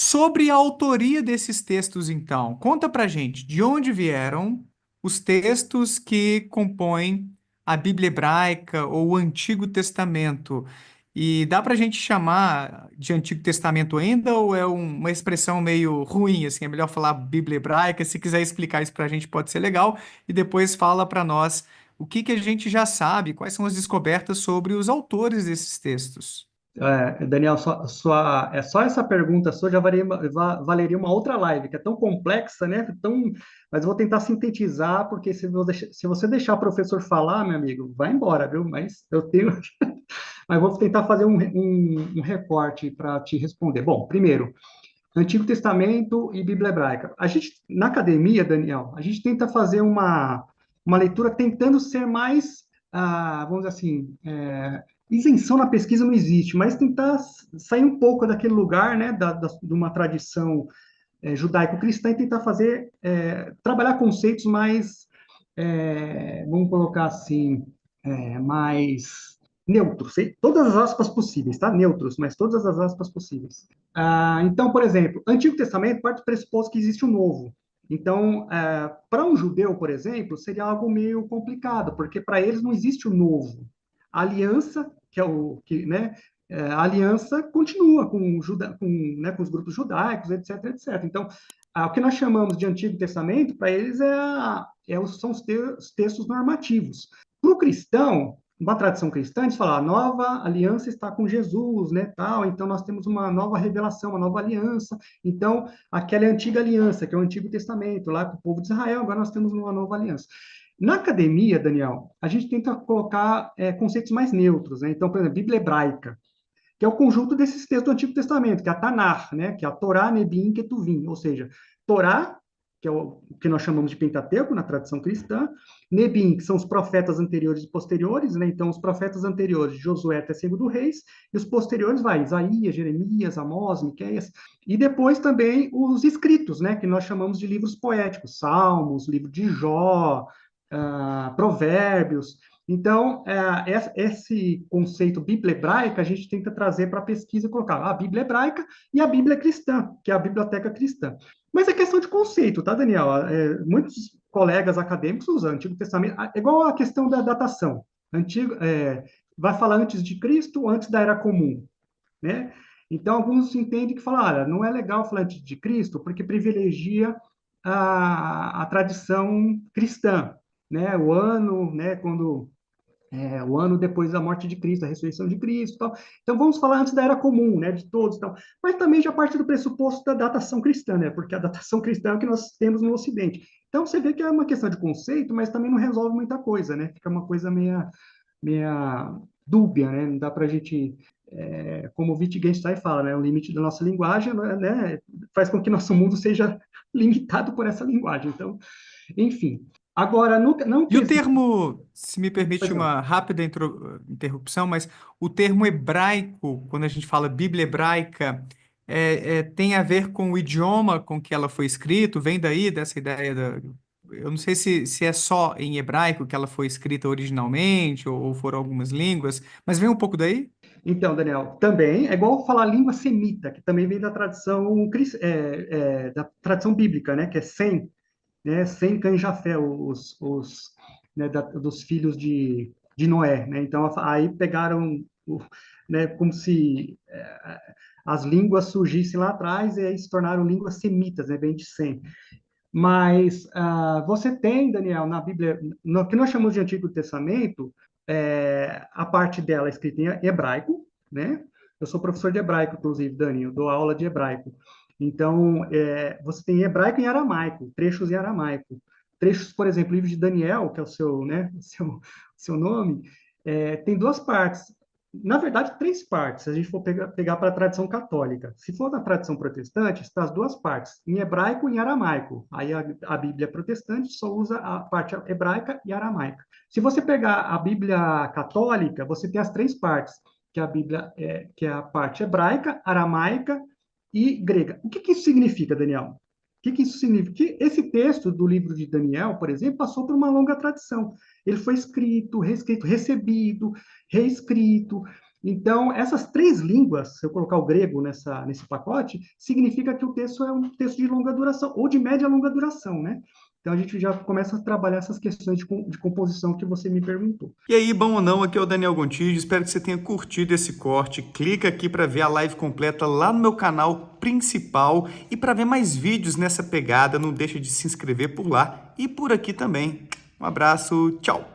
Sobre a autoria desses textos, então, conta pra gente de onde vieram os textos que compõem a Bíblia hebraica ou o Antigo Testamento. E dá pra gente chamar de Antigo Testamento ainda ou é uma expressão meio ruim, assim, é melhor falar Bíblia hebraica? Se quiser explicar isso pra gente pode ser legal e depois fala pra nós o que que a gente já sabe, quais são as descobertas sobre os autores desses textos. Daniel, é só essa pergunta sua já valeria uma outra live, que é tão complexa, né? Mas eu vou tentar sintetizar, porque se você deixar o professor falar, meu amigo, vai embora, viu? Mas eu tenho. Mas vou tentar fazer um recorte para te responder. Bom, primeiro, Antigo Testamento e Bíblia Hebraica. Na academia, Daniel, a gente tenta fazer uma leitura tentando ser mais, vamos dizer assim, isenção na pesquisa não existe, mas tentar sair um pouco daquele lugar, né, de uma tradição judaico-cristã e tentar trabalhar conceitos mais, vamos colocar assim, mais neutros, todas as aspas possíveis, tá? Neutros, mas todas as aspas possíveis. Então, por exemplo, Antigo Testamento parte do pressuposto que existe o Novo. Então, para um judeu, por exemplo, seria algo meio complicado, porque para eles não existe o novo. A aliança, que é o que, né, a aliança continua com os grupos judaicos, etc, etc. Então, o que nós chamamos de Antigo Testamento, para eles, são os textos normativos. Para o cristão, uma tradição cristã, eles falam, a nova aliança está com Jesus, né, tal, então nós temos uma nova revelação, uma nova aliança, então, aquela é a antiga aliança, que é o Antigo Testamento, lá com o povo de Israel, agora nós temos uma nova aliança. Na academia, Daniel, a gente tenta colocar conceitos mais neutros, né? Então, por exemplo, Bíblia hebraica, que é o conjunto desses textos do Antigo Testamento, que é a Tanakh, né? Que é a Torá, Nebim, Ketuvim, ou seja, Torá, que é o que nós chamamos de Pentateuco na tradição cristã, Nebim, que são os profetas anteriores e posteriores, né? Então, os profetas anteriores, Josué até segundo Reis, e os posteriores vai Isaías, Jeremias, Amós, Miqueias, e depois também os escritos, né? Que nós chamamos de livros poéticos, Salmos, livro de Jó, Provérbios. Então, esse conceito Bíblia hebraica a gente tenta trazer para a pesquisa e colocar a Bíblia hebraica e a Bíblia cristã, que é a biblioteca cristã. Mas é questão de conceito, tá, Daniel? Muitos colegas acadêmicos usam o Antigo Testamento, igual a questão da datação. Antigo, vai falar antes de Cristo ou antes da Era Comum, né? Então, alguns entendem que falam, olha, não é legal falar antes de Cristo porque privilegia a tradição cristã, né? O ano, né? O ano depois da morte de Cristo, a ressurreição de Cristo, tal. Então vamos falar antes da era comum, né, de todos, tal. Mas também já parte do pressuposto da datação cristã, né, porque a datação cristã é o que nós temos no Ocidente. Então você vê que é uma questão de conceito, mas também não resolve muita coisa, né? Fica uma coisa meia dúbia, né? Não dá para a gente, como o Wittgenstein fala, né, o limite da nossa linguagem, né, faz com que nosso mundo seja limitado por essa linguagem. Então, enfim. Agora, não E o quesito. termo, se me permite Pois não. uma rápida interrupção, mas o termo hebraico, quando a gente fala Bíblia hebraica, tem a ver com o idioma com que ela foi escrita, vem daí dessa ideia da. Eu não sei se é só em hebraico que ela foi escrita originalmente, ou foram algumas línguas, mas vem um pouco daí? Então, Daniel, também é igual falar língua semita, que também vem da tradição, da tradição bíblica, né? Que é Sem, né? Sem, Cã e Jafé, né? Dos filhos de Noé, né? Então, aí pegaram, né? Como se as línguas surgissem lá atrás e aí se tornaram línguas semitas, né? Vem de Sem. Mas você tem, Daniel, na Bíblia, no que nós chamamos de Antigo Testamento, a parte dela é escrita em hebraico, né? Eu sou professor de hebraico, inclusive, Dani, eu dou aula de hebraico. Então, você tem hebraico e aramaico, trechos em aramaico. Trechos, por exemplo, o livro de Daniel, que é o seu, né, o seu nome, tem duas partes. Na verdade, três partes, se a gente for pegar para a tradição católica. Se for da tradição protestante, está as duas partes, em hebraico e em aramaico. Aí a Bíblia protestante só usa a parte hebraica e aramaica. Se você pegar a Bíblia católica, você tem as três partes, que a Bíblia que é a parte hebraica, aramaica e grega. O que que isso significa, Daniel? O que que isso significa? Que esse texto do livro de Daniel, por exemplo, passou por uma longa tradição. Ele foi escrito, reescrito, recebido, reescrito. Então, essas três línguas, se eu colocar o grego nesse pacote, significa que o texto é um texto de longa duração, ou de média a longa duração, né? Então, a gente já começa a trabalhar essas questões de composição que você me perguntou. E aí, bom ou não, aqui é o Daniel Gontijo, espero que você tenha curtido esse corte. Clica aqui para ver a live completa lá no meu canal principal e para ver mais vídeos nessa pegada, não deixa de se inscrever por lá e por aqui também. Um abraço, tchau!